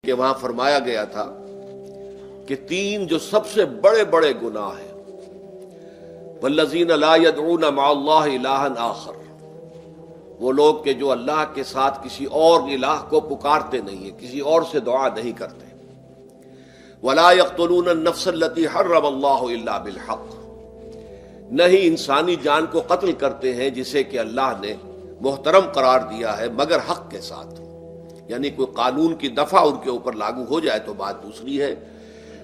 کہ وہاں فرمایا گیا تھا کہ تین جو سب سے بڑے بڑے گناہ ہیں، والذین لا يدعون مع اللہ الہا آخر، وہ لوگ کہ جو اللہ کے ساتھ کسی اور الہ کو پکارتے نہیں ہیں، کسی اور سے دعا نہیں کرتے، ولا يقتلون النفس التي حرم اللہ الا بالحق، نہیں انسانی جان کو قتل کرتے ہیں جسے کہ اللہ نے محترم قرار دیا ہے مگر حق کے ساتھ، یعنی کوئی قانون کی دفعہ ان کے اوپر لاگو ہو جائے تو بات دوسری ہے۔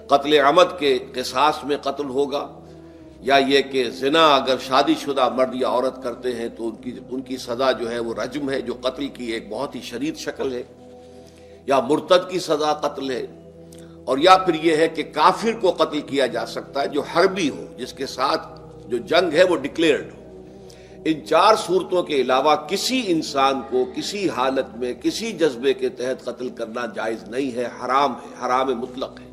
قتل عمد کے قصاص میں قتل ہوگا، یا یہ کہ زنا اگر شادی شدہ مرد یا عورت کرتے ہیں تو ان کی سزا جو ہے وہ رجم ہے، جو قتل کی ایک بہت ہی شدید شکل ہے، یا مرتد کی سزا قتل ہے، اور یا پھر یہ ہے کہ کافر کو قتل کیا جا سکتا ہے جو حربی ہو، جس کے ساتھ جو جنگ ہے وہ ڈکلیئرڈ ہو۔ ان چار صورتوں کے علاوہ کسی انسان کو کسی حالت میں کسی جذبے کے تحت قتل کرنا جائز نہیں ہے، حرام ہے، حرام مطلق ہے۔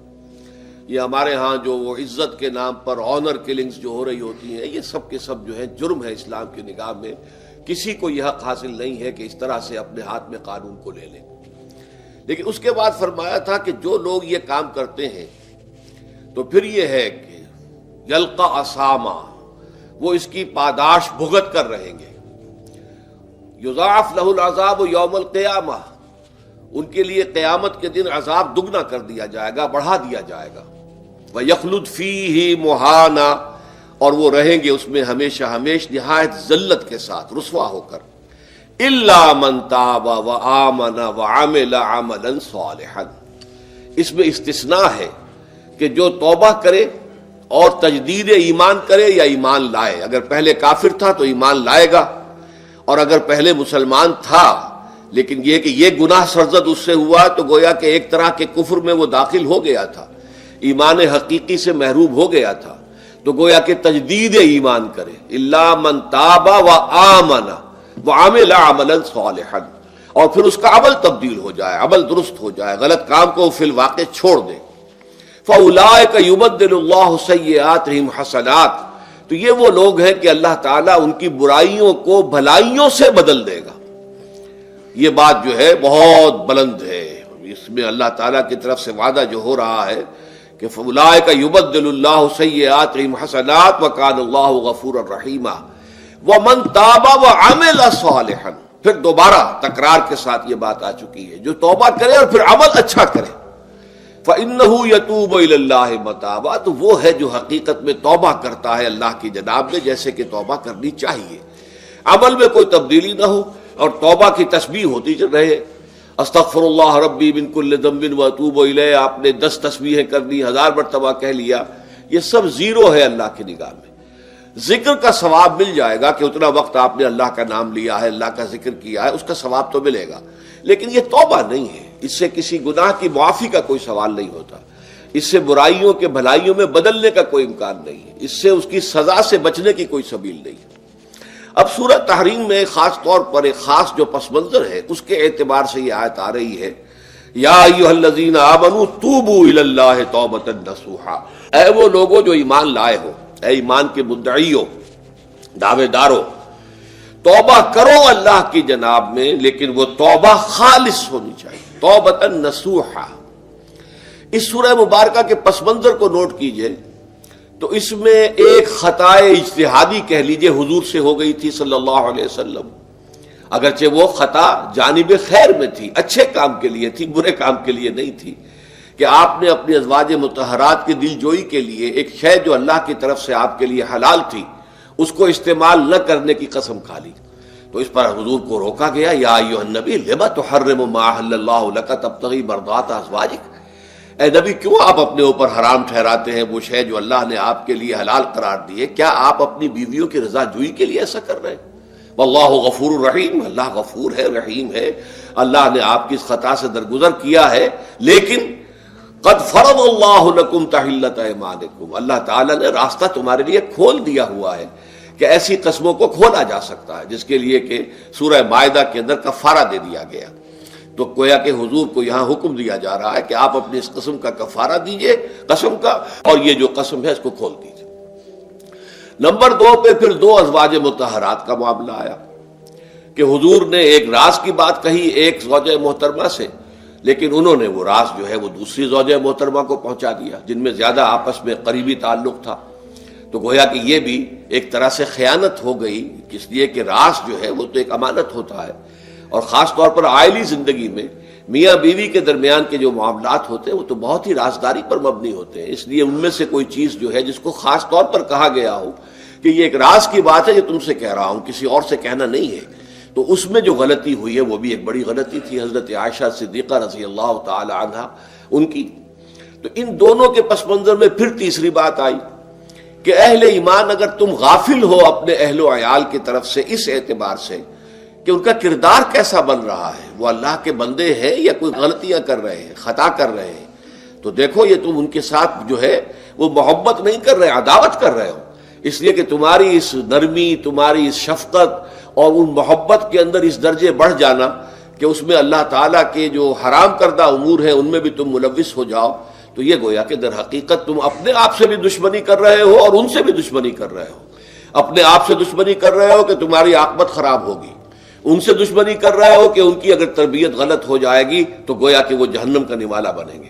یہ ہمارے ہاں جو وہ عزت کے نام پر آنر کلنگز جو ہو رہی ہوتی ہیں، یہ سب کے سب جو ہے جرم ہے اسلام کی نگاہ میں۔ کسی کو یہ حق حاصل نہیں ہے کہ اس طرح سے اپنے ہاتھ میں قانون کو لے لیں۔ لیکن اس کے بعد فرمایا تھا کہ جو لوگ یہ کام کرتے ہیں تو پھر یہ ہے کہ یلقا اساما، وہ اس کی پاداش بھگت کر رہیں گے۔ یضاعف لہ العذاب یوم القیامہ، ان کے لیے قیامت کے دن عذاب دگنا کر دیا جائے گا، بڑھا دیا جائے گا۔ وَيَخْلُدْ فِيهِ مُهَانًا، اور وہ رہیں گے اس میں ہمیشہ ہمیش نہایت ذلت کے ساتھ، رسوا ہو کر۔ إِلَّا مَن تَابَ وَآمَنَ وَعَمِلَ عَمَلًا صَالِحًا، اس میں استثناء ہے کہ جو توبہ کرے اور تجدید ایمان کرے یا ایمان لائے۔ اگر پہلے کافر تھا تو ایمان لائے گا، اور اگر پہلے مسلمان تھا لیکن یہ کہ یہ گناہ سرزد اس سے ہوا تو گویا کہ ایک طرح کے کفر میں وہ داخل ہو گیا تھا، ایمان حقیقی سے محروم ہو گیا تھا، تو گویا کہ تجدید ایمان کرے۔ الا من تاب وآمن وعمل عملا صالحا، اور پھر اس کا عمل تبدیل ہو جائے، عمل درست ہو جائے، غلط کام کو فی الواقع چھوڑ دے۔ فاولئک یبدل اللہ سیئاتہم حسنات، تو یہ وہ لوگ ہیں کہ اللہ تعالیٰ ان کی برائیوں کو بھلائیوں سے بدل دے گا۔ یہ بات جو ہے بہت بلند ہے، اس میں اللہ تعالیٰ کی طرف سے وعدہ جو ہو رہا ہے کہ فاولئک یبدل اللہ سیئاتہم حسنات وکان اللہ غفورا رحیما ومن تاب وعمل صالحا، پھر دوبارہ تکرار کے ساتھ یہ بات آ چکی ہے، جو توبہ کرے اور پھر عمل اچھا کرے، فإنہ یتوب الی اللہ متابا، تو وہ ہے جو حقیقت میں توبہ کرتا ہے اللہ کی جناب میں جیسے کہ توبہ کرنی چاہیے، عمل میں کوئی تبدیلی نہ ہو، اور توبہ کی تسبیح ہوتی رہے۔ استغفر اللہ ربی من کل ذنب واتوب الیہ، آپ نے 10 تسبیحیں کر لی، 1000 مرتبہ کہہ لیا، یہ سب زیرو ہے اللہ کی نگاہ میں۔ ذکر کا ثواب مل جائے گا کہ اتنا وقت آپ نے اللہ کا نام لیا ہے، اللہ کا ذکر کیا ہے، اس کا ثواب تو ملے گا، لیکن یہ توبہ نہیں ہے، اس سے کسی گناہ کی معافی کا کوئی سوال نہیں ہوتا، اس سے برائیوں کے بھلائیوں میں بدلنے کا کوئی امکان نہیں ہے، اس سے اس کی سزا سے بچنے کی کوئی سبیل نہیں ہے۔ اب سورہ تحریم میں خاص طور پر ایک خاص جو پس منظر ہے اس کے اعتبار سے یہ آیت آ رہی ہے، یا ایھا الذین آمنوا توبوا الی اللہ توبۃ نصوحا، اے وہ لوگوں جو ایمان لائے ہو، اے ایمان کے مدعیوں، دعوے داروں، توبہ کرو اللہ کی جناب میں، لیکن وہ توبہ خالص ہونی چاہیے، توبۃ نصوحا۔ اس سورہ مبارکہ کے پس منظر کو نوٹ کیجئے تو اس میں ایک خطائے اجتہادی کہہ لیجئے حضور سے ہو گئی تھی صلی اللہ علیہ وسلم، اگرچہ وہ خطا جانب خیر میں تھی، اچھے کام کے لیے تھی، برے کام کے لیے نہیں تھی، کہ آپ نے اپنی ازواج مطہرات کی دل جوئی کے لیے ایک شے جو اللہ کی طرف سے آپ کے لیے حلال تھی اس کو استعمال نہ کرنے کی قسم کھا لی، تو اس پر حضور کو روکا گیا، یا ایھا النبی لم تحرم ما احل اللہ لک تبتغی مرضات ازواجک، اے نبی کیوں آپ اپنے اوپر حرام ٹھہراتے ہیں وہ شے جو اللہ نے آپ کے لیے حلال قرار دی ہے؟ کیا آپ اپنی بیویوں کی رضا جوئی کے لیے ایسا کر رہے ہیں؟ واللہ غفور الرحیم، اللہ غفور ہے، رحیم ہے، اللہ نے آپ کی اس خطا سے درگزر کیا ہے، لیکن قد فرض اللہ لکم تحلۃ ایمانکم، اللہ تعالیٰ نے راستہ تمہارے لیے کھول دیا ہوا ہے کہ ایسی قسموں کو کھولا جا سکتا ہے، جس کے لیے کہ سورہ مائدہ کے اندر کفارہ دے دیا گیا۔ تو گویا کہ حضور کو یہاں حکم دیا جا رہا ہے کہ آپ اپنی اس قسم کا کفارہ دیجئے، قسم کا، اور یہ جو قسم ہے اس کو کھول دیجئے۔ نمبر 2 پہ پھر 2 ازواج مطہرات کا معاملہ آیا کہ حضور نے ایک راز کی بات کہی ایک زوجہ محترمہ سے، لیکن انہوں نے وہ راز جو ہے وہ دوسری زوجہ محترمہ کو پہنچا دیا جن میں زیادہ آپس میں قریبی تعلق تھا. تو گویا کہ یہ بھی ایک طرح سے خیانت ہو گئی، اس لیے کہ راز جو ہے وہ تو ایک امانت ہوتا ہے، اور خاص طور پر عائلی زندگی میں میاں بیوی کے درمیان کے جو معاملات ہوتے ہیں وہ تو بہت ہی رازداری پر مبنی ہوتے ہیں. اس لیے ان میں سے کوئی چیز جو ہے جس کو خاص طور پر کہا گیا ہو کہ یہ ایک راز کی بات ہے، یہ تم سے کہہ رہا ہوں، کسی اور سے کہنا نہیں ہے، تو اس میں جو غلطی ہوئی ہے وہ بھی ایک بڑی غلطی تھی حضرت عائشہ صدیقہ رضی اللہ تعالی عنہا ان کی. تو ان دونوں کے پس منظر میں پھر تیسری بات آئی کہ اہل ایمان اگر تم غافل ہو اپنے اہل و عیال کی طرف سے اس اعتبار سے کہ ان کا کردار کیسا بن رہا ہے، وہ اللہ کے بندے ہیں یا کوئی غلطیاں کر رہے ہیں، خطا کر رہے ہیں، تو دیکھو یہ تم ان کے ساتھ جو ہے وہ محبت نہیں کر رہے، عداوت کر رہے ہو. اس لیے کہ تمہاری اس نرمی، تمہاری اس شفقت اور ان محبت کے اندر اس درجے بڑھ جانا کہ اس میں اللہ تعالیٰ کے جو حرام کردہ امور ہیں ان میں بھی تم ملوث ہو جاؤ، تو یہ گویا کہ در حقیقت تم اپنے آپ سے بھی دشمنی کر رہے ہو اور ان سے بھی دشمنی کر رہے ہو. اپنے آپ سے دشمنی کر رہے ہو کہ تمہاری عاقبت خراب ہوگی، ان سے دشمنی کر رہے ہو کہ ان کی اگر تربیت غلط ہو جائے گی تو گویا کہ وہ جہنم کا نوالا بنیں گے.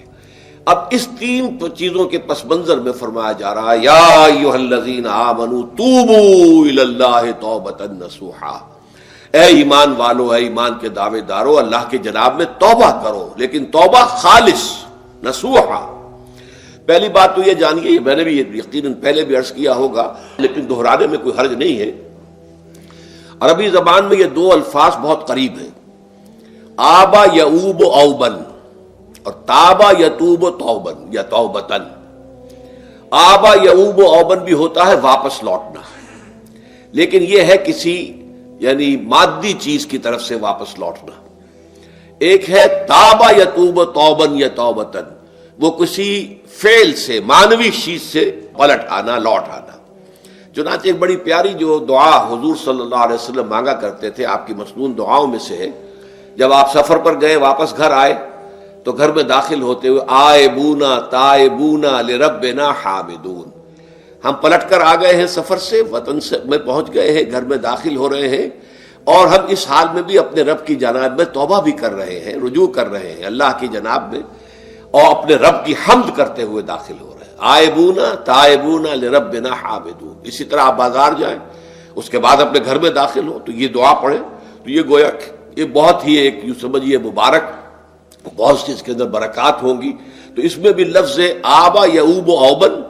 اب اس تین چیزوں کے پس منظر میں فرمایا جا رہا ہے یا ایھا الذین آمنوا توبوا الی اللہ توبۃ نصوحا، اے ایمان والو، اے ایمان کے دعوے دارو، اللہ کے جناب میں توبہ کرو، لیکن توبہ خالص نصوحا. پہلی بات تو یہ جانیے، میں نے بھی یقیناً پہلے بھی عرض کیا ہوگا لیکن دہرانے میں کوئی حرج نہیں ہے، عربی زبان میں یہ دو الفاظ بہت قریب ہیں، آبا یعوب اوبن اور تابا یتوب توبن یا توبتن. آبا یعوب اوبن بھی ہوتا ہے واپس لوٹنا، لیکن یہ ہے کسی یعنی مادی چیز کی طرف سے واپس لوٹنا. ایک ہے تابا یتوب توبن یا توبتن، وہ کسی فعل سے، معنوی چیز سے پلٹ آنا، لوٹ آنا. چنانچہ ایک بڑی پیاری جو دعا حضور صلی اللہ علیہ وسلم مانگا کرتے تھے، آپ کی مسنون دعاؤں میں سے ہے، جب آپ سفر پر گئے واپس گھر آئے تو گھر میں داخل ہوتے ہوئے آئبونا تائبونا لربنا حامدون، ہم پلٹ کر آ گئے ہیں سفر سے، وطن سے میں پہنچ گئے ہیں، گھر میں داخل ہو رہے ہیں، اور ہم اس حال میں بھی اپنے رب کی جناب میں توبہ بھی کر رہے ہیں، رجوع کر رہے ہیں اللہ کی جناب میں، اور اپنے رب کی حمد کرتے ہوئے داخل ہو رہے ہیں. آئبونا تائبونا لربنا حامدون. اسی طرح آپ بازار جائیں، اس کے بعد اپنے گھر میں داخل ہو تو یہ دعا پڑھیں، تو یہ گویا یہ بہت ہی ایک یوں سمجھیے مبارک، بہت سی اس کے اندر برکات ہوں گی. تو اس میں بھی لفظ آبا یعوب اوبن،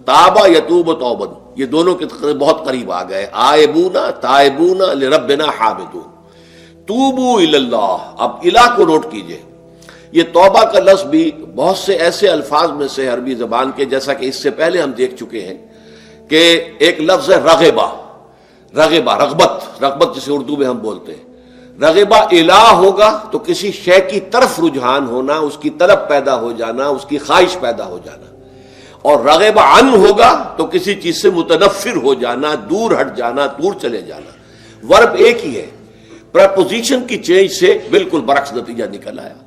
تابا یتوب توبن، یہ دونوں کے بہت قریب آ گئے، آئبونا تائبونا لربنا حامدون. توبو الی اللہ، اب الہ کو نوٹ کیجئے، یہ توبہ کا لفظ بھی بہت سے ایسے الفاظ میں سے عربی زبان کے، جیسا کہ اس سے پہلے ہم دیکھ چکے ہیں کہ ایک لفظ ہے رغبہ، رغبہ رغبت جسے اردو میں ہم بولتے ہیں. رغبہ الہ ہوگا تو کسی شے کی طرف رجحان ہونا، اس کی طلب پیدا ہو جانا، اس کی خواہش پیدا ہو جانا. اور رغبہ عن ہوگا تو کسی چیز سے متنفر ہو جانا، دور ہٹ جانا، دور چلے جانا. ورب ایک ہی ہے، پریپوزیشن کی چینج سے بالکل برعکس نتیجہ نکل آیا.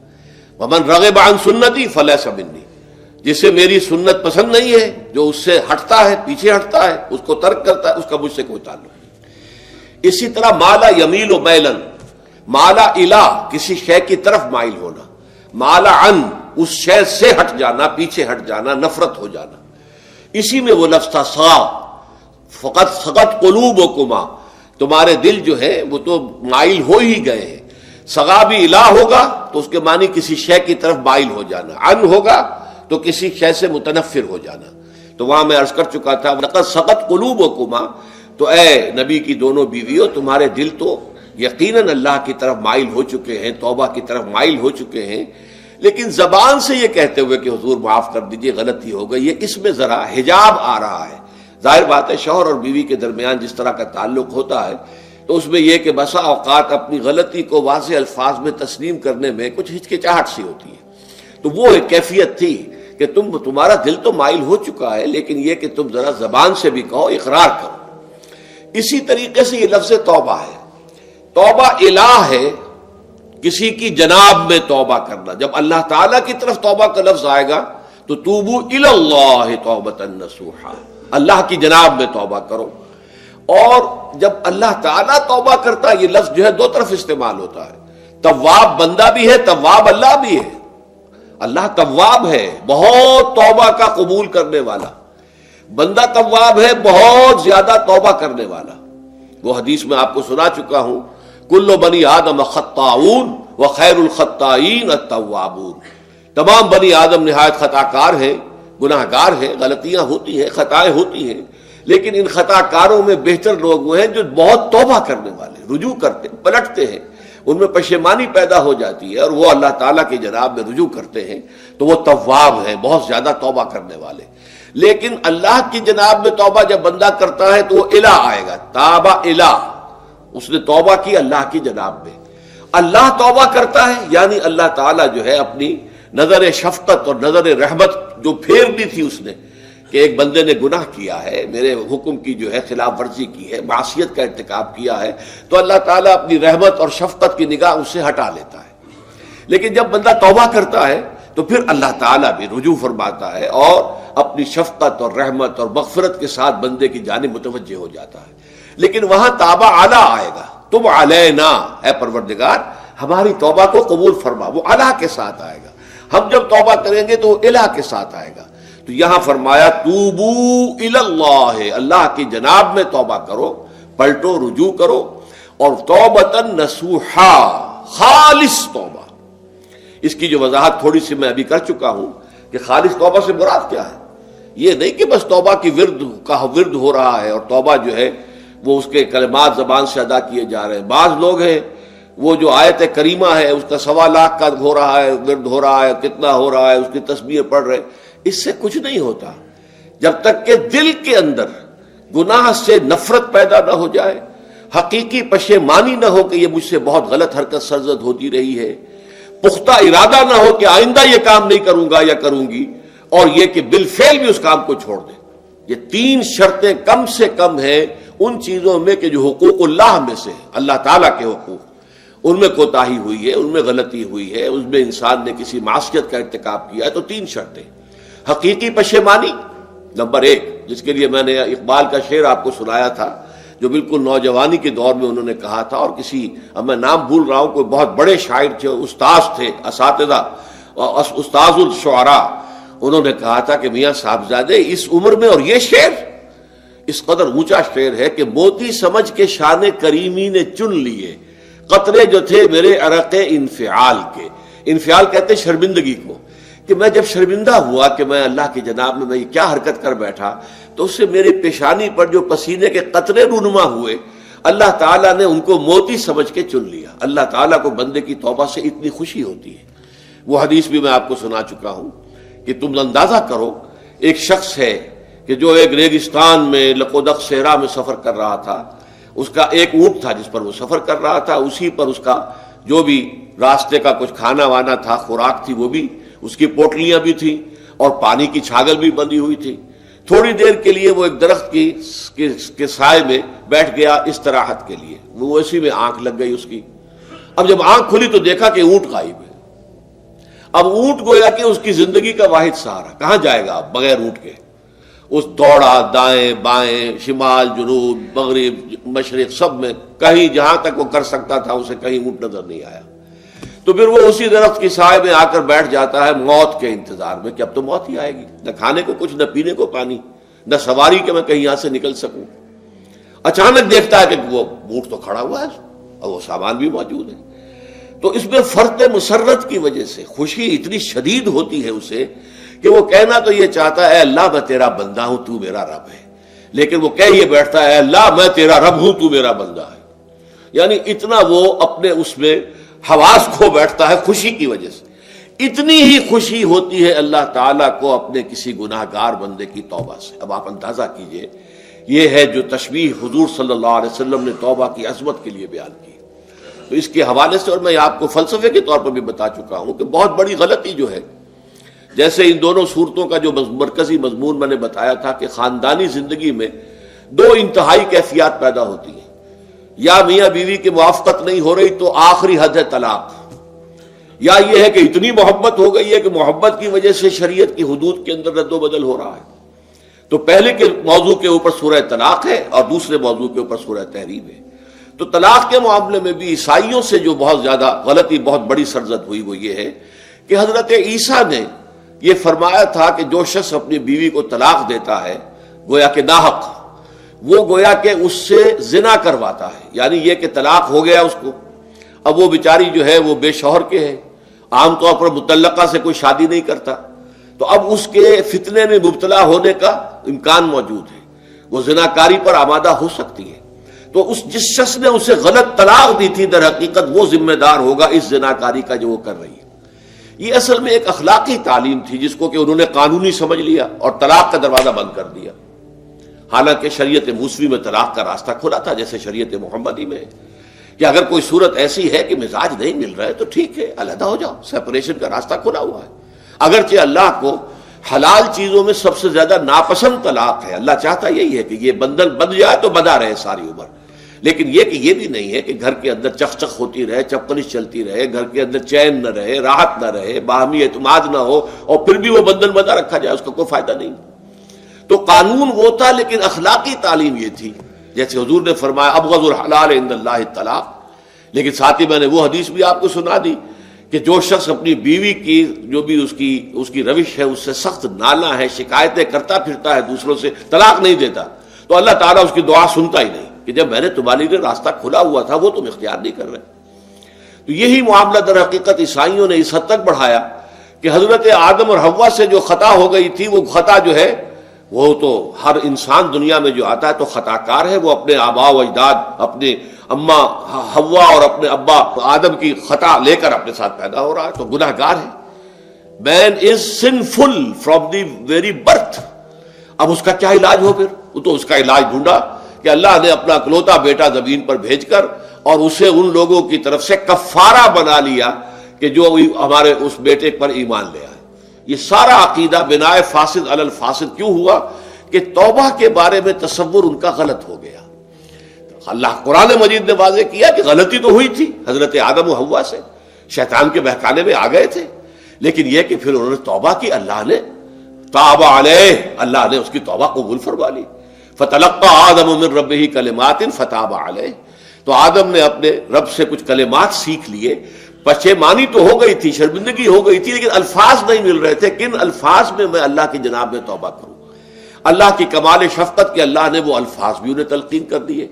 ومن رغب عن سنتی فلیس منی، جسے میری سنت پسند نہیں ہے، جو اس سے ہٹتا ہے، پیچھے ہٹتا ہے، اس کو ترک کرتا ہے، اس کا مجھ سے کوئی تعلق نہیں. اسی طرح مالا یمیل و میلن، مالا الہ کسی شے کی طرف مائل ہونا، مالا عن اس شے سے ہٹ جانا، پیچھے ہٹ جانا، نفرت ہو جانا. اسی میں وہ لفظ تھا سا، فقط سقط قلوبکما، تمہارے دل جو ہے وہ تو مائل ہو ہی گئے ہیں. سغا بھی الہ ہوگا تو اس کے معنی کسی شے کی طرف مائل ہو جانا، عن ہوگا تو کسی شے سے متنفر ہو جانا. تو وہاں میں عرض کر چکا تھا لقد سقط قلوبکما، تو اے نبی کی دونوں بیویوں، تمہارے دل تو یقیناً اللہ کی طرف مائل ہو چکے ہیں، توبہ کی طرف مائل ہو چکے ہیں، لیکن زبان سے یہ کہتے ہوئے کہ حضور معاف کر دیجئے غلطی ہو گئی، یہ اس میں ذرا حجاب آ رہا ہے. ظاہر بات ہے شوہر اور بیوی کے درمیان جس طرح کا تعلق ہوتا ہے تو اس میں یہ کہ بسا اوقات اپنی غلطی کو واضح الفاظ میں تسلیم کرنے میں کچھ ہچکچاہٹ سی ہوتی ہے. تو وہ ایک کیفیت تھی کہ تمہارا دل تو مائل ہو چکا ہے، لیکن یہ کہ تم ذرا زبان سے بھی کہو، اقرار کرو. اسی طریقے سے یہ لفظ توبہ ہے، توبہ الہ ہے، کسی کی جناب میں توبہ کرنا. جب اللہ تعالیٰ کی طرف توبہ کا لفظ آئے گا تو توبو الی اللہ توبۃ نصوحا، اللہ کی جناب میں توبہ کرو. اور جب اللہ تعالیٰ توبہ کرتا ہے، یہ لفظ جو ہے دو طرف استعمال ہوتا ہے، تواب بندہ بھی ہے، تواب اللہ بھی ہے. اللہ تواب ہے، بہت توبہ کا قبول کرنے والا، بندہ تواب ہے، بہت زیادہ توبہ کرنے والا۔ وہ حدیث میں آپ کو سنا چکا ہوں، کل بنی آدم خطاؤون وخیر الخطائین التوابون، تمام بنی آدم نہایت خطا کار ہیں، گناہ گار ہیں، غلطیاں ہوتی ہیں، خطائیں ہوتی ہیں، لیکن ان خطا کاروں میں بہتر لوگ وہ ہیں جو بہت توبہ کرنے والے، رجوع کرتے، پلٹتے ہیں، ان میں پشیمانی پیدا ہو جاتی ہے اور وہ اللہ تعالیٰ کی جناب میں رجوع کرتے ہیں، تو وہ تواب ہیں، بہت زیادہ توبہ کرنے والے۔ لیکن اللہ کی جناب میں توبہ جب بندہ کرتا ہے تو وہ الہ آئے گا، تابہ الہ، اس نے توبہ کی اللہ کی جناب میں۔ اللہ توبہ کرتا ہے یعنی اللہ تعالیٰ جو ہے اپنی نظر شفقت اور نظر رحمت جو پھیر دی تھی اس نے کہ ایک بندے نے گناہ کیا ہے، میرے حکم کی جو ہے خلاف ورزی کی ہے، معصیت کا ارتکاب کیا ہے، تو اللہ تعالیٰ اپنی رحمت اور شفقت کی نگاہ اس سے ہٹا لیتا ہے۔ لیکن جب بندہ توبہ کرتا ہے تو پھر اللہ تعالیٰ بھی رجوع فرماتا ہے اور اپنی شفقت اور رحمت اور مغفرت کے ساتھ بندے کی جانب متوجہ ہو جاتا ہے۔ لیکن وہاں تابہ اعلیٰ آئے گا، تب علینا، اے پروردگار ہماری توبہ کو قبول فرما، وہ اللہ کے ساتھ آئے گا۔ ہم جب توبہ کریں گے تو وہ الہ کے ساتھ آئے گا۔ تو یہاں فرمایا توبو الی اللہ، اللہ کی جناب میں توبہ کرو، پلٹو، رجوع کرو، اور توبۃ نصوحا، خالص توبہ۔ اس کی جو وضاحت تھوڑی سی میں ابھی کر چکا ہوں کہ خالص توبہ سے مراد کیا ہے۔ یہ نہیں کہ بس توبہ کی ورد ہو رہا ہے اور توبہ جو ہے وہ اس کے کلمات زبان سے ادا کیے جا رہے ہیں۔ بعض لوگ ہیں وہ جو آیت کریمہ ہے اس کا 1.25 لاکھ کا ہو رہا ہے، ورد ہو رہا ہے، کتنا ہو رہا ہے، اس کی تسبیح پڑھ رہے، اس سے کچھ نہیں ہوتا جب تک کہ دل کے اندر گناہ سے نفرت پیدا نہ ہو جائے، حقیقی پشیمانی نہ ہو کہ یہ مجھ سے بہت غلط حرکت سرزد ہوتی رہی ہے، پختہ ارادہ نہ ہو کہ آئندہ یہ کام نہیں کروں گا یا کروں گی، اور یہ کہ بالفعل بھی اس کام کو چھوڑ دے۔ یہ 3 شرطیں کم سے کم ہیں ان چیزوں میں کہ جو حقوق اللہ میں سے اللہ تعالیٰ کے حقوق، ان میں کوتاہی ہوئی ہے، ان میں غلطی ہوئی ہے، اس میں انسان نے کسی معصیت کا ارتکاب کیا ہے، تو 3 شرطیں۔ حقیقی پشیمانی نمبر 1، جس کے لیے میں نے اقبال کا شعر آپ کو سنایا تھا جو بالکل نوجوانی کے دور میں انہوں نے کہا تھا، اور کسی، اب میں نام بھول رہا ہوں، کوئی بہت بڑے شاعر تھے، استاذ تھے، اساتذہ، استاذ الشعراء، انہوں نے کہا تھا کہ میاں صاحبزادے اس عمر میں، اور یہ شعر اس قدر اونچا شعر ہے کہ موتی سمجھ کے شان کریمی نے چن لیے قطرے جو تھے میرے عرق انفعال کے۔ انفعال کہتے ہیں شرمندگی کو، کہ میں جب شرمندہ ہوا کہ میں اللہ کی جناب میں یہ کیا حرکت کر بیٹھا، تو اس سے میری پیشانی پر جو پسینے کے قطرے رونما ہوئے، اللہ تعالیٰ نے ان کو موتی سمجھ کے چن لیا۔ اللہ تعالیٰ کو بندے کی توبہ سے اتنی خوشی ہوتی ہے۔ وہ حدیث بھی میں آپ کو سنا چکا ہوں کہ تم اندازہ کرو، ایک شخص ہے کہ جو ایک ریگستان میں لقودق صحرا میں سفر کر رہا تھا، اس کا ایک اونٹ تھا جس پر وہ سفر کر رہا تھا، اسی پر اس کا جو بھی راستے کا کچھ کھانا وانا تھا، خوراک تھی، وہ بھی، اس کی پوٹلیاں بھی تھیں اور پانی کی چھاگل بھی بندھی ہوئی تھی۔ تھوڑی دیر کے لیے وہ ایک درخت کے سائے میں بیٹھ گیا استراحت کے لیے، وہ اسی میں آنکھ لگ گئی اس کی۔ اب جب آنکھ کھلی تو دیکھا کہ اونٹ غائب ہے۔ اب اونٹ گویا کہ اس کی زندگی کا واحد سہارا، کہاں جائے گا اب بغیر اونٹ کے؟ اس دوڑا دائیں بائیں، شمال جنوب مغرب مشرق، سب میں کہیں جہاں تک وہ کر سکتا تھا اسے کہیں اونٹ نظر نہیں آیا۔ تو پھر وہ اسی درخت کی سائے میں آ کر بیٹھ جاتا ہے موت کے انتظار میں کہ اب تو موت ہی آئے گی، نہ کھانے کو کچھ، نہ پینے کو پانی، نہ سواری کہ میں کہیں یہاں سے نکل سکوں۔ اچانک دیکھتا ہے کہ وہ اونٹ تو کھڑا ہوا ہے اور وہ سامان بھی موجود ہے۔ تو اس میں فرط مسرت کی وجہ سے خوشی اتنی شدید ہوتی ہے اسے کہ وہ کہنا تو یہ چاہتا ہے اے اللہ میں تیرا بندہ ہوں، تو میرا رب ہے، لیکن وہ کہہ یہ بیٹھتا ہے اے اللہ میں تیرا رب ہوں، تو میرا بندہ ہے۔ یعنی اتنا وہ اپنے اس میں حواس کھو بیٹھتا ہے خوشی کی وجہ سے۔ اتنی ہی خوشی ہوتی ہے اللہ تعالیٰ کو اپنے کسی گناہ گار بندے کی توبہ سے۔ اب آپ اندازہ کیجئے، یہ ہے جو تشبیہ حضور صلی اللہ علیہ وسلم نے توبہ کی عظمت کے لیے بیان کی۔ تو اس کے حوالے سے، اور میں آپ کو فلسفے کے طور پر بھی بتا چکا ہوں کہ بہت بڑی غلطی جو ہے، جیسے ان دونوں صورتوں کا جو مرکزی مضمون میں نے بتایا تھا کہ خاندانی زندگی میں 2 انتہائی کیفیات پیدا ہوتی ہیں، یا میاں بیوی کی موافقت نہیں ہو رہی تو آخری حد ہے طلاق، یا یہ ہے کہ اتنی محبت ہو گئی ہے کہ محبت کی وجہ سے شریعت کی حدود کے اندر رد و بدل ہو رہا ہے۔ تو پہلے کے موضوع کے اوپر سورہ طلاق ہے اور دوسرے موضوع کے اوپر سورہ تحریم ہے۔ تو طلاق کے معاملے میں بھی عیسائیوں سے جو بہت زیادہ غلطی، بہت بڑی سرزد ہوئی، وہ یہ ہے کہ حضرت عیسیٰ نے یہ فرمایا تھا کہ جو شخص اپنی بیوی کو طلاق دیتا ہے گویا کہ ناحق، وہ گویا کہ اس سے زنا کرواتا ہے، یعنی یہ کہ طلاق ہو گیا اس کو، اب وہ بیچاری جو ہے وہ بے شوہر کے ہے، عام طور پر مطلقہ سے کوئی شادی نہیں کرتا، تو اب اس کے فتنے میں مبتلا ہونے کا امکان موجود ہے، وہ زناکاری پر آمادہ ہو سکتی ہے، تو جس شخص نے اسے غلط طلاق دی تھی در حقیقت وہ ذمہ دار ہوگا اس زناکاری کا جو وہ کر رہی ہے۔ یہ اصل میں ایک اخلاقی تعلیم تھی جس کو کہ انہوں نے قانونی سمجھ لیا اور طلاق کا دروازہ بند کر دیا، حالانکہ شریعت موسوی میں طلاق کا راستہ کھلا تھا جیسے شریعت محمدی میں، کہ اگر کوئی صورت ایسی ہے کہ مزاج نہیں مل رہا ہے تو ٹھیک ہے، علیحدہ ہو جاؤ، سیپریشن کا راستہ کھلا ہوا ہے۔ اگرچہ اللہ کو حلال چیزوں میں سب سے زیادہ ناپسند طلاق ہے، اللہ چاہتا یہی ہے کہ یہ بندھن بندھ جائے تو بندھا رہے ساری عمر، لیکن یہ کہ یہ بھی نہیں ہے کہ گھر کے اندر چخ ہوتی رہے، چپکلش چلتی رہے، گھر کے اندر چین نہ رہے، راحت نہ رہے، باہمی اعتماد نہ ہو اور پھر بھی وہ بندھن بندھا رکھا جائے، اس کا کوئی فائدہ نہیں۔ تو قانون وہ تھا لیکن اخلاقی تعلیم یہ تھی، جیسے حضور نے فرمایا ابغض الحلال عند اللہ الطلاق، لیکن ساتھ ہی میں نے وہ حدیث بھی آپ کو سنا دی کہ جو شخص اپنی بیوی کی جو بھی اس کی روش ہے اس سے سخت نالاں ہے، شکایتیں کرتا پھرتا ہے دوسروں سے، طلاق نہیں دیتا، تو اللہ تعالیٰ اس کی دعا سنتا ہی نہیں کہ جب میں نے تمہارے لیے راستہ کھلا ہوا تھا وہ تم اختیار نہیں کر رہے۔ تو یہی معاملہ در حقیقت عیسائیوں نے اس حد تک بڑھایا کہ حضرت آدم اور حوا سے جو خطا ہو گئی تھی وہ خطا جو ہے وہ تو ہر انسان دنیا میں جو آتا ہے تو خطا کار ہے، وہ اپنے آباء و اجداد، اپنے اماں حوا اور اپنے ابا آدم کی خطا لے کر اپنے ساتھ پیدا ہو رہا ہے، تو گناہ گار ہے۔ Man is sinful from the very birth. اب اس کا کیا علاج ہو؟ پھر وہ تو اس کا علاج ڈھونڈا کہ اللہ نے اپنا اکلوتا بیٹا زمین پر بھیج کر اور اسے ان لوگوں کی طرف سے کفارہ بنا لیا کہ جو ہمارے اس بیٹے پر ایمان لے آئے۔ یہ سارا عقیدہ بناء فاسد علی الفاسد کیوں ہوا؟ کہ توبہ کے بارے میں تصور ان کا غلط ہو گیا۔ اللہ قرآن مجید نے واضح کیا کہ غلطی تو ہوئی تھی حضرت آدم و حوا سے، شیطان کے بہکانے میں آ گئے تھے، لیکن یہ کہ پھر انہوں نے توبہ کی، اللہ نے تاب علیہ، اللہ نے اس کی توبہ قبول فرما لی۔ فتلقى آدم من ربہ کلمات فتاب علیہ، تو آدم نے اپنے رب سے کچھ کلمات سیکھ لیے، پشیمانی تو ہو گئی تھی، شرمندگی ہو گئی تھی، لیکن الفاظ نہیں مل رہے تھے، کن الفاظ میں میں اللہ کی جناب میں توبہ کروں۔ اللہ کی کمال شفقت کے اللہ نے وہ الفاظ بھی انہیں تلقین کر دیے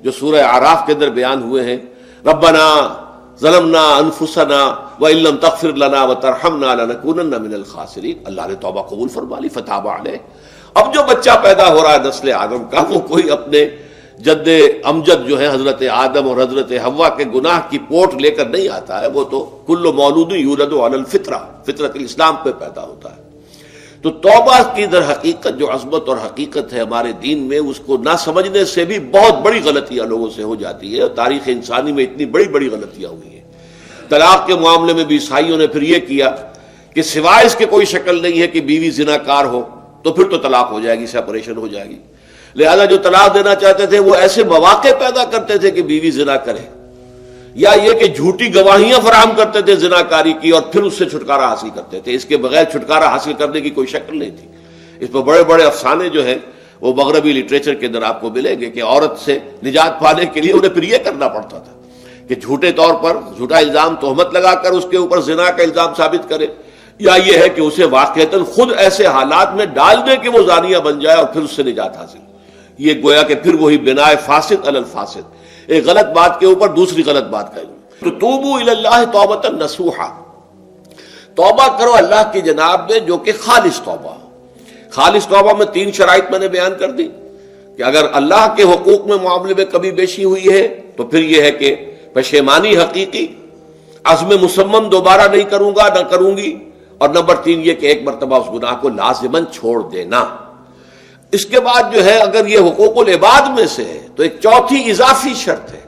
جو سورہ اعراف کے اندر بیان ہوئے ہیں، ربنا ظلمنا انفسنا وان لم تغفر لنا وترحمنا لنکونن من الخاسرین، اللہ نے توبہ قبول فرما لی، فتاب علیہ۔ اب جو بچہ پیدا ہو رہا ہے نسل آدم کا، وہ کوئی اپنے جد امجد جو ہے حضرت آدم اور حضرت حوا کے گناہ کی پوٹ لے کر نہیں آتا ہے، وہ تو کل مولود یولد علی الفطرہ، فطرت الاسلام پہ پیدا ہوتا ہے۔ تو توبہ کی در حقیقت جو عظمت اور حقیقت ہے ہمارے دین میں، اس کو نہ سمجھنے سے بھی بہت بڑی غلطیاں لوگوں سے ہو جاتی ہے، اور تاریخ انسانی میں اتنی بڑی بڑی غلطیاں ہوئی ہیں۔ طلاق کے معاملے میں بھی عیسائیوں نے پھر یہ کیا کہ سوائے اس کے کوئی شکل نہیں ہے کہ بیوی زنا کار ہو تو پھر تو طلاق ہو جائے گی، سیپریشن ہو جائے گی، لہذا جو طلاق دینا چاہتے تھے وہ ایسے مواقع پیدا کرتے تھے کہ بیوی زنا کرے، یا یہ کہ جھوٹی گواہیاں فراہم کرتے تھے زناکاری کی اور پھر اس سے چھٹکارا حاصل کرتے تھے۔ اس کے بغیر چھٹکارا حاصل کرنے کی کوئی شکل نہیں تھی۔ اس پر بڑے بڑے افسانے جو ہیں وہ مغربی لٹریچر کے اندر آپ کو ملیں گے کہ عورت سے نجات پانے کے لیے انہیں پھر یہ کرنا پڑتا تھا کہ جھوٹے طور پر جھوٹا الزام تہمت لگا کر اس کے اوپر زنا کا الزام ثابت کرے، یا یہ ہے کہ اسے واقعتاً خود ایسے حالات میں ڈال دے کہ وہ زانیہ بن جائے اور پھر اس سے نجات حاصل۔ یہ گویا کہ پھر وہی بناء فاسد علی الفاسد، ایک غلط بات کے اوپر دوسری غلط بات کا۔ تو توبوا الی اللہ توبۃ نصوحا، توبہ کرو اللہ کی جناب میں جو کہ خالص توبہ ہو۔ خالص توبہ میں 3 شرائط میں نے بیان کر دی کہ اگر اللہ کے حقوق میں معاملے میں کمی بیشی ہوئی ہے تو پھر یہ ہے کہ پشیمانی حقیقی، عزم مصمم دوبارہ نہیں کروں گا نہ کروں گی، اور نمبر 3 یہ کہ ایک مرتبہ اس گناہ کو لازماً چھوڑ دینا۔ اس کے بعد جو ہے اگر یہ حقوق العباد میں سے ہے تو ایک چوتھی اضافی شرط ہے،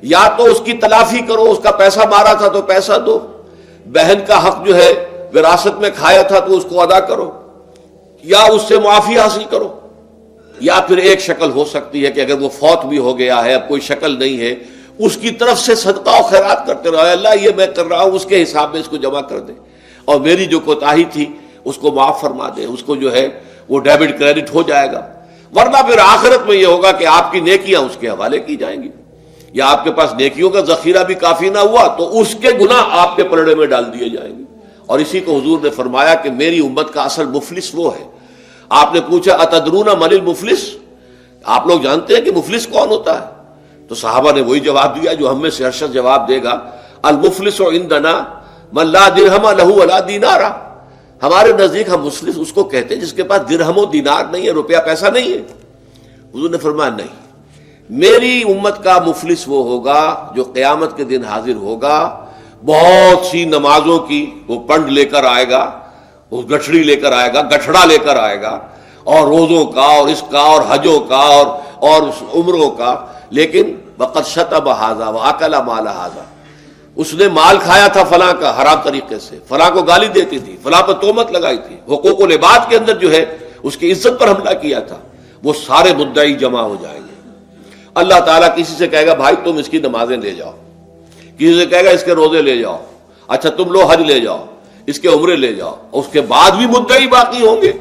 یا تو اس کی تلافی کرو، اس کا پیسہ مارا تھا تو پیسہ دو، بہن کا حق جو ہے وراثت میں کھایا تھا تو اس کو ادا کرو، یا اس سے معافی حاصل کرو، یا پھر ایک شکل ہو سکتی ہے کہ اگر وہ فوت بھی ہو گیا ہے، اب کوئی شکل نہیں ہے، اس کی طرف سے صدقہ و خیرات کرتے رہو، اللہ یہ میں کر رہا ہوں اس کے حساب میں اس کو جمع کر دے، اور میری جو کوتاہی تھی اس کو معاف فرما دے، اس کو جو ہے وہ ڈیبٹ کریڈٹ ہو جائے گا، ورنہ پھر آخرت میں یہ ہوگا کہ آپ کی نیکیاں اس کے حوالے کی جائیں گی۔ یا آپ کے پاس نیکیوں کا ذخیرہ بھی کافی نہ ہوا تو اس کے گناہ آپ کے پلڑے میں ڈال دیے جائیں گے. اور اسی کو حضور نے فرمایا کہ میری امت کا اصل مفلس وہ ہے. آپ نے پوچھا اتدرون من المفلس، آپ لوگ جانتے ہیں کہ مفلس کون ہوتا ہے؟ تو صحابہ نے وہی جواب دیا جو ہم میں سے ہر شخص جواب دے گا، المفلس عندنا من لا درہم لہ ولا دینار. ہمارے نزدیک ہم مفلس اس کو کہتے ہیں جس کے پاس درہم و دینار نہیں ہے، روپیہ پیسہ نہیں ہے. حضور نے فرمایا نہیں، میری امت کا مفلس وہ ہوگا جو قیامت کے دن حاضر ہوگا، بہت سی نمازوں کی وہ پنڈ لے کر آئے گا، وہ گٹھڑی لے کر آئے گا، گٹھڑا لے کر آئے گا، اور روزوں کا اور اس کا اور حجوں کا اور عمروں کا، لیکن وقد شتم ھذا واکل مال ھذا، اس نے مال کھایا تھا فلاں کا حرام طریقے سے، فلاں کو گالی دیتی تھی، فلاں پر تہمت لگائی تھی، حقوق العباد کے اندر جو ہے اس کی عزت پر حملہ کیا تھا. وہ سارے مدعی جمع ہو جائیں گے. اللہ تعالیٰ کسی سے کہے گا بھائی تم اس کی نمازیں لے جاؤ، کسی سے کہے گا اس کے روزے لے جاؤ، اچھا تم لو حج لے جاؤ، اس کے عمرے لے جاؤ. اس کے بعد بھی مدعی باقی ہوں گے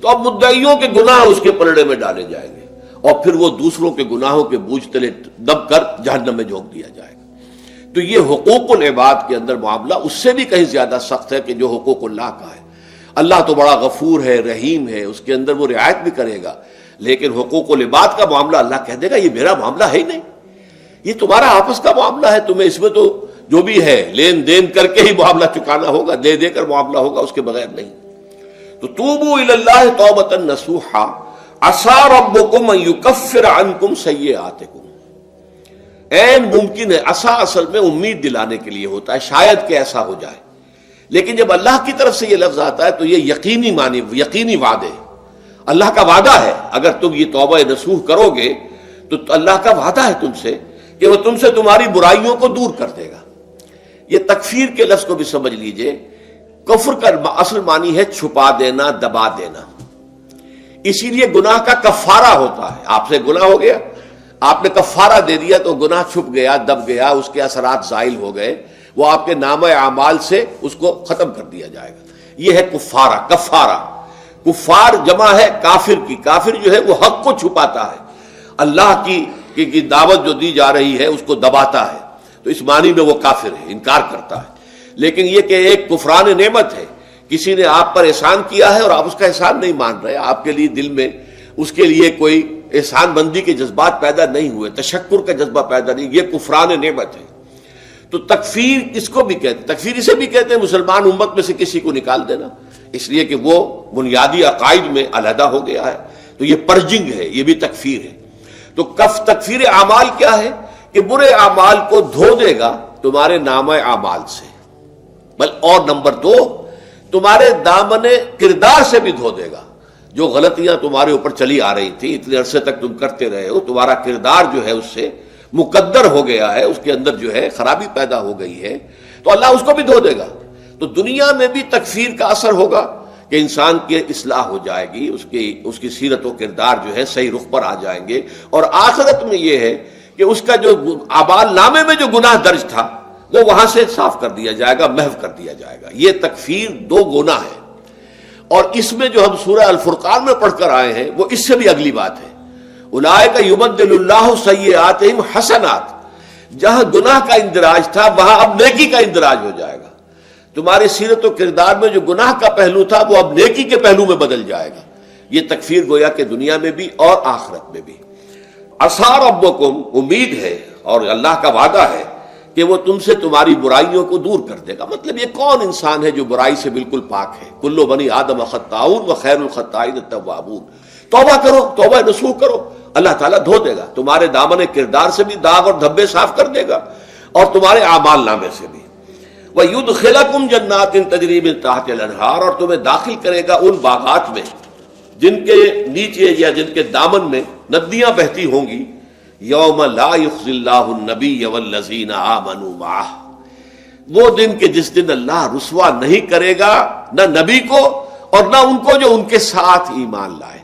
تو اب مدعیوں کے گناہ اس کے پلڑے میں ڈالے جائیں گے، اور پھر وہ دوسروں کے گناہوں کے بوجھ تلے دب کر جہنم میں جھونک دیا جائے گا. تو یہ حقوق العباد کے اندر معاملہ اس سے بھی کہیں زیادہ سخت ہے کہ جو حقوق اللہ کا ہے. اللہ تو بڑا غفور ہے، رحیم ہے، اس کے اندر وہ رعایت بھی کرے گا، لیکن حقوق العباد کا معاملہ اللہ کہہ دے گا یہ میرا معاملہ ہے ہی نہیں، یہ تمہارا آپس کا معاملہ ہے، تمہیں اس میں تو جو بھی ہے لین دین کر کے ہی معاملہ چکانا ہوگا، دے دے کر معاملہ ہوگا، اس کے بغیر نہیں. تو توبوا الی اللہ توبۃ نصوحا عسى ربکم ان یکفر عنکم سیئاتکم. عین ممکن ہے، عسى اصل میں امید دلانے کے لیے ہوتا ہے، شاید کہ ایسا ہو جائے، لیکن جب اللہ کی طرف سے یہ لفظ آتا ہے تو یہ یقینی معنی، یقینی وعدے، اللہ کا وعدہ ہے. اگر تم یہ توبہ نصوح کرو گے تو اللہ کا وعدہ ہے تم سے کہ وہ تم سے تمہاری برائیوں کو دور کر دے گا. یہ تکفیر کے لفظ کو بھی سمجھ لیجئے. کفر کا اصل معنی ہے چھپا دینا، دبا دینا. اسی لیے گناہ کا کفارہ ہوتا ہے. آپ سے گناہ ہو گیا، آپ نے کفارہ دے دیا تو گناہ چھپ گیا، دب گیا، اس کے اثرات زائل ہو گئے، وہ آپ کے نامہ اعمال سے اس کو ختم کر دیا جائے گا. یہ ہے کفارہ، کفارہ. کفار جمع ہے کافر کی. کافر جو ہے وہ حق کو چھپاتا ہے، اللہ کی دعوت جو دی جا رہی ہے اس کو دباتا ہے، تو اس معنی میں وہ کافر ہے، انکار کرتا ہے. لیکن یہ کہ ایک کفران نعمت ہے، کسی نے آپ پر احسان کیا ہے اور آپ اس کا احسان نہیں مان رہے، آپ کے لیے دل میں اس کے لیے کوئی احسان بندی کے جذبات پیدا نہیں ہوئے، تشکر کا جذبہ پیدا نہیں، یہ کفران نعمت ہے. تو تکفیر کس کو بھی کہتے ہیں؟ تکفیر اسے بھی کہتے ہیں مسلمان امت میں سے کسی کو نکال دینا، اس لیے کہ وہ بنیادی عقائد میں علیحدہ ہو گیا ہے. تو یہ پرجنگ ہے، یہ بھی تکفیر ہے. تو تکفیر اعمال کیا ہے؟ کہ برے اعمال کو دھو دے گا تمہارے نامہ اعمال سے. اور نمبر 2، تمہارے دامن کردار سے بھی دھو دے گا. جو غلطیاں تمہارے اوپر چلی آ رہی تھی، اتنے عرصے تک تم کرتے رہے ہو، تمہارا کردار جو ہے اس سے مقدر ہو گیا ہے، اس کے اندر جو ہے خرابی پیدا ہو گئی ہے، تو اللہ اس کو بھی دھو دے گا. تو دنیا میں بھی تکفیر کا اثر ہوگا کہ انسان کی اصلاح ہو جائے گی، اس کی سیرت و کردار جو ہے صحیح رخ پر آ جائیں گے. اور آخرت میں یہ ہے کہ اس کا جو اعمال نامے میں جو گناہ درج تھا وہ وہاں سے صاف کر دیا جائے گا، محو کر دیا جائے گا. یہ تکفیر 2 گناہ ہے. اور اس میں جو ہم سورہ الفرقان میں پڑھ کر آئے ہیں وہ اس سے بھی اگلی بات ہے. اولئک یبدل اللہ سیئاتہم حسنات. جہاں گناہ کا اندراج تھا وہاں اب نیکی کا اندراج ہو جائے گا. تمہاری سیرت و کردار میں جو گناہ کا پہلو تھا وہ اب نیکی کے پہلو میں بدل جائے گا. یہ تکفیر گویا کہ دنیا میں بھی اور آخرت میں بھی. عسیٰ ربکم، امید ہے اور اللہ کا وعدہ ہے کہ وہ تم سے تمہاری برائیوں کو دور کر دے گا. مطلب یہ کون انسان ہے جو برائی سے بالکل پاک ہے؟ کل بنی آدم خطاؤون وخیر الخطائین التوابون. توبہ کرو، توبہ نصوح کرو، اللہ تعالیٰ دھو دے گا. تمہارے دامن کردار سے بھی داغ اور دھبے صاف کر دے گا اور تمہارے اعمال نامے سے بھی. وَيُدْخِلَكُمْ جَنَّاتٍ تَجْرِي مِن تَحْتِهَا الْأَنْهَارُ، اور تمہیں داخل کرے گا ان باغات میں جن کے نیچے یا جن کے دامن میں ندیاں بہتی ہوں گی. یوم لا یخزی اللہ النبی والذین آمنوا معہ، وہ دن کہ جس دن اللہ رسوا نہیں کرے گا نہ نبی کو اور نہ ان کو جو ان کے ساتھ ایمان لائے.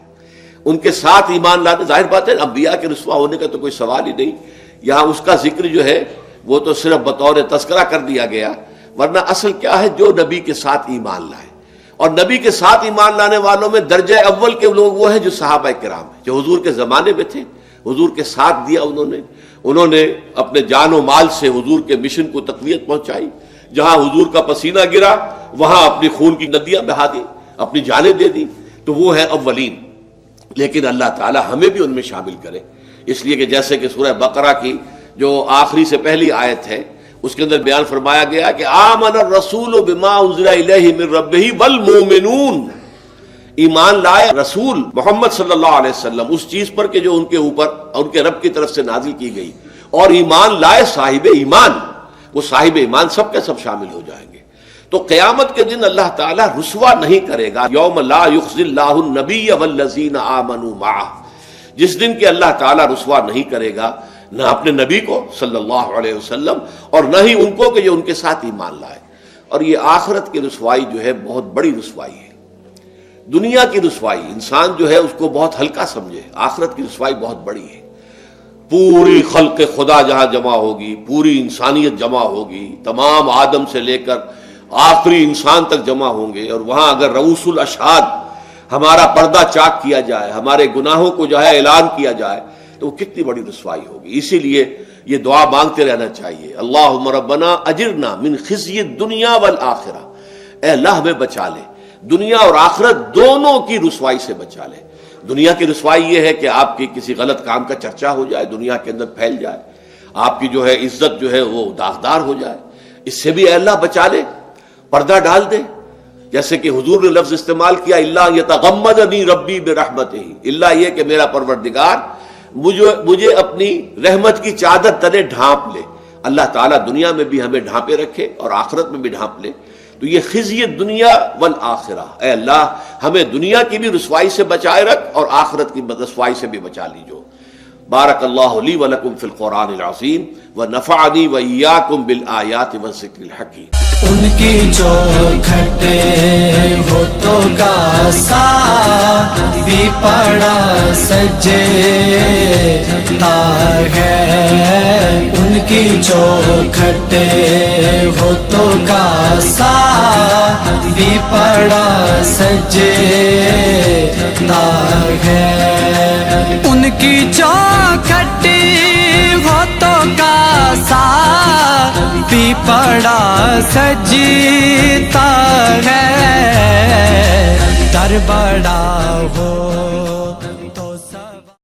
ان کے ساتھ ایمان لانے، ظاہر بات ہے انبیاء کے رسوا ہونے کا تو کوئی سوال ہی نہیں. یہاں اس کا ذکر جو ہے وہ تو صرف بطور تذکرہ کر دیا گیا، ورنہ اصل کیا ہے؟ جو نبی کے ساتھ ایمان لائے. اور نبی کے ساتھ ایمان لانے والوں میں درجہ اول کے لوگ وہ ہیں جو صحابہ کرام ہیں، جو حضور کے زمانے میں تھے حضور کے ساتھ دیا انہوں نے اپنے جان و مال سے حضور کے مشن کو تقویت پہنچائی. جہاں حضور کا پسینہ گرا وہاں اپنی خون کی ندیاں بہا دی، اپنی جانیں دے دی. تو وہ ہے اولین. لیکن اللہ تعالی ہمیں بھی ان میں شامل کرے، اس لیے کہ جیسے کہ سورہ بقرہ کی جو آخری سے پہلی آیت ہے اس کے اندر بیان فرمایا گیا کہ آمن الرسول بما انزل الیہ من ربہ والمؤمنون، ایمان لائے رسول محمد صلی اللہ علیہ وسلم اس چیز پر کہ جو ان کے اوپر ان کے رب کی طرف سے نازل کی گئی، اور ایمان لائے صاحب ایمان. وہ صاحب ایمان سب کے سب شامل ہو جائیں گے. تو قیامت کے دن اللہ تعالیٰ رسوا نہیں کرے گا. یوم لا یخزی اللہ النبی والذین آمنوا معہ، جس دن کہ اللہ تعالیٰ رسوا نہیں کرے گا نہ اپنے نبی کو صلی اللہ علیہ وسلم اور نہ ہی ان کو کہ جو ان کے ساتھ ایمان لائے. اور یہ آخرت کی رسوائی جو ہے بہت بڑی رسوائی ہے. دنیا کی رسوائی انسان جو ہے اس کو بہت ہلکا سمجھے، آخرت کی رسوائی بہت بڑی ہے. پوری خلق خدا جہاں جمع ہوگی، پوری انسانیت جمع ہوگی، تمام آدم سے لے کر آخری انسان تک جمع ہوں گے، اور وہاں اگر رؤوس الاشہاد ہمارا پردہ چاک کیا جائے، ہمارے گناہوں کو جو ہے اعلان کیا جائے، تو وہ کتنی بڑی رسوائی ہوگی. اسی لیے یہ دعا مانگتے رہنا چاہیے، اللہم ربنا اجرنا من خزی الدنیا والآخرہ. اے اللہ ہمیں بچا لے، دنیا اور آخرت دونوں کی رسوائی سے بچا لے. دنیا کی رسوائی یہ ہے کہ آپ کی کسی غلط کام کا چرچا ہو جائے، دنیا کے اندر پھیل جائے، آپ کی جو ہے عزت جو ہے وہ داغدار ہو جائے. اس سے بھی اے اللہ بچا لے، پردہ ڈال دے. جیسے کہ حضور نے لفظ استعمال کیا الا یتغمدنی ربی برحمتہ، الا یہ کہ میرا پروردگار مجھے اپنی رحمت کی چادر تلے ڈھانپ لے. اللہ تعالیٰ دنیا میں بھی ہمیں ڈھانپے رکھے اور آخرت میں بھی ڈھانپ لے. تو یہ خزی دنیا والآخرہ، اے اللہ ہمیں دنیا کی بھی رسوائی سے بچائے رکھ اور آخرت کی رسوائی سے بھی بچا لیجو. بارک اللہ لی ولکم فی القرآن العظیم ونفعنی وإیاکم بالآیات والذکر الحکیم. ان کی چوکھٹے ہوتوں کا ساتھ بھی پڑا سجتا ہے، ان کی چوکھٹے ہوتوں کا ساتھ بھی پڑا سجتا ہے، ان کی چوکھٹی ہوتوں کا ساتھ بھی پڑا سجتا ہے، در بڑا ہو